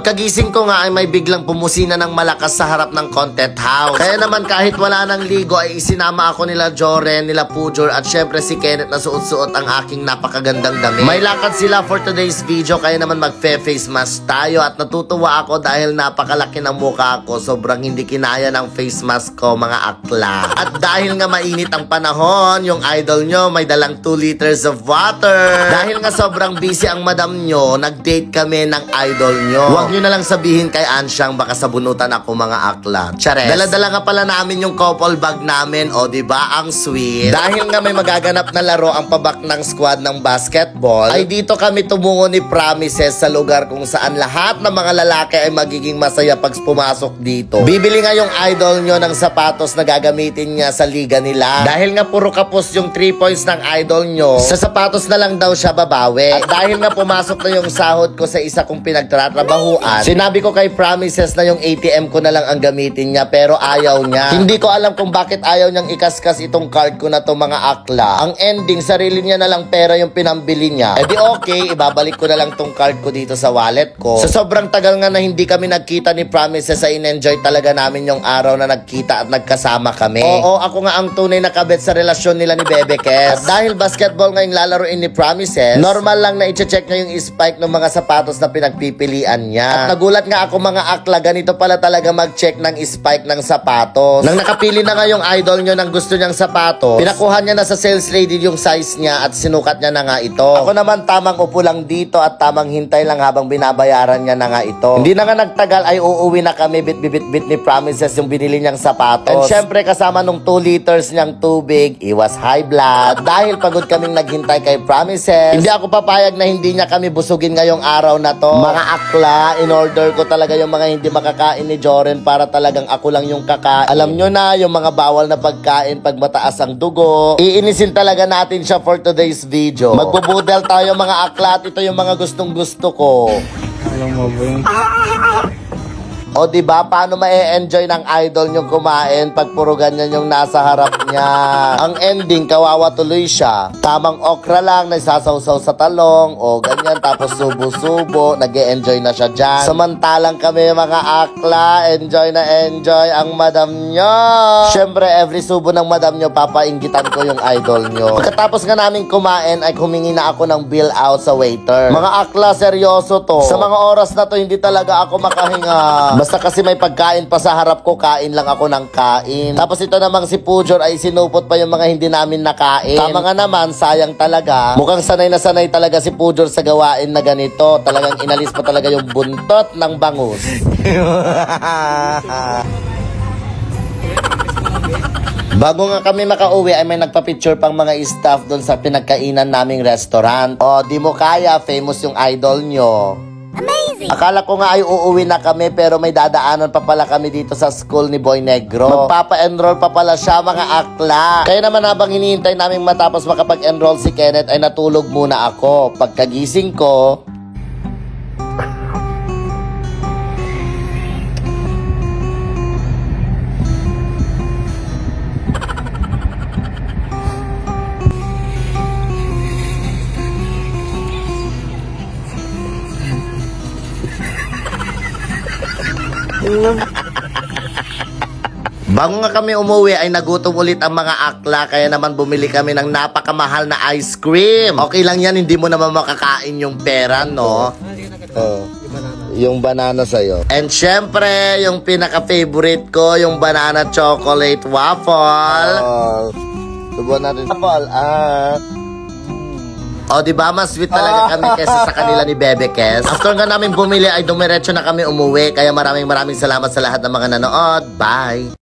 Pagkagising ko nga ay may biglang pumusina ng malakas sa harap ng content house. Kaya naman kahit wala nang ligo ay isinama ako nila Joren, nila Pujol at syempre si Kenneth na suot-suot ang aking napakagandang damit. May lakad sila for today's video kaya naman magfe-face mask tayo at natutuwa ako dahil napakalaki ng mukha ko. Sobrang hindi kinaya ng face mask ko mga akla. At dahil nga mainit ang panahon, yung idol nyo may dalang 2 liters of water. Dahil nga sobrang busy ang madam nyo, nag-date kami ng idol nyo. Huwag nyo na lang sabihin kay Ansyang baka sabunutan ako mga akla. Chares. Dala-dala nga pala namin yung couple bag namin. O diba ang sweet. Dahil nga may magaganap na laro ang pabak ng squad ng basketball, ay dito kami tumungo ni Promises sa lugar kung saan lahat ng mga lalaki ay magiging masaya pag pumasok dito. Bibili nga yung idol nyo ng sapatos na gagamitin niya sa liga nila. Dahil nga puro kapos yung 3 points ng idol nyo, sa sapatos na lang daw siya babawi. At dahil nga pumasok na yung sahod ko sa isa kong pinagtatrabahuan, sinabi ko kay Promises na yung ATM ko na lang ang gamitin niya pero ayaw niya. Hindi ko alam kung bakit ayaw niyang ikaskas itong card ko na to mga akla. Ang ending, sarili niya na lang pera yung pinambili niya. E di okay, ibabalik ko na lang tong card ko dito sa wallet ko. Sa sobrang tagal nga na hindi kami nagkita ni Promises ay in-enjoy talaga namin yung araw na nagkita at nagkasama kami. Oo, ako nga ang tunay na kabet sa relasyon nila ni Bebe Kes. At dahil basketball ngayong lalaroin ni Promises, normal lang na i-check niya yung spike ng mga sapatos na pinagpipilian niya. At nagulat nga ako mga akla, ganito pala talaga mag-check ng spike ng sapatos. Nang nakapili na nga yung idol nyo ng gusto niyang sapatos, pinakuha niya na sa sales lady yung size niya at sinukat niya na nga ito. Ako naman tamang upo lang dito at tamang hintay lang habang binabayaran niya na nga ito. Hindi na nga nagtagal ay uuwi na kami bit ni Promises yung binili niyang sapatos. And syempre kasama nung 2 liters niyang tubig, iwas high blood. Dahil pagod kaming naghintay kay Promises, hindi ako papayag na hindi niya kami busugin ngayong araw na to. Mga akla, in-order ko talaga yung mga hindi makakain ni Joren para talagang ako lang yung kakain. Alam nyo na, yung mga bawal na pagkain pag mataas ang dugo. Iinisin talaga natin siya for today's video. Magbubudel tayo mga akla at ito yung mga gustong gusto ko. Alam mo ba yun? O diba, paano ma-e-enjoy ng idol nyong kumain pag puro ganyan yung nasa harap niya? Ang ending, kawawa tuloy siya. Tamang okra lang, nagsasawsaw sa talong, o ganyan, tapos subo-subo, nag-e-enjoy na siya dyan. Samantalang kami mga akla, enjoy na enjoy ang madam nyo. Siyempre, every subo ng madam nyo, papainggitan ko yung idol nyo. Pagkatapos nga namin kumain, ay humingi na ako ng bill out sa waiter. Mga akla, seryoso to. Sa mga oras na to, hindi talaga ako makahinga. Basta kasi may pagkain pa sa harap ko, kain lang ako ng kain. Tapos ito namang si Pujol ay sinupot pa yung mga hindi namin nakain. Tama nga naman, sayang talaga. Mukhang sanay na sanay talaga si Pujol sa gawain na ganito. Talagang inalis pa talaga yung buntot ng bangus. Bago nga kami makauwi ay may nagpa-picture pang mga staff doon sa pinagkainan naming restaurant. O, di mo kaya, famous yung idol nyo. Amazing! Akala ko nga ay uuwi na kami pero may dadaanan pa pala kami dito sa school ni Boy Negro. Magpapa-enroll pa pala siya mga akla. Kaya naman habang hinihintay namin matapos makapag-enroll si Kenneth ay natulog muna ako. Pagkagising ko, bago nga kami umuwi ay nagutom ulit ang mga akla kaya naman bumili kami ng napakamahal na ice cream. Okay lang yan, hindi mo naman makakain yung pera, no? Yung banana sa'yo. And syempre, yung pinaka-favorite ko, yung banana chocolate waffle. Subuhan natin. Waffle, O, diba? Mas sweet talaga kami kesa sa kanila ni Bebe Kes. After nga namin bumili ay dumiretso na kami umuwi. Kaya maraming salamat sa lahat ng mga nanood. Bye!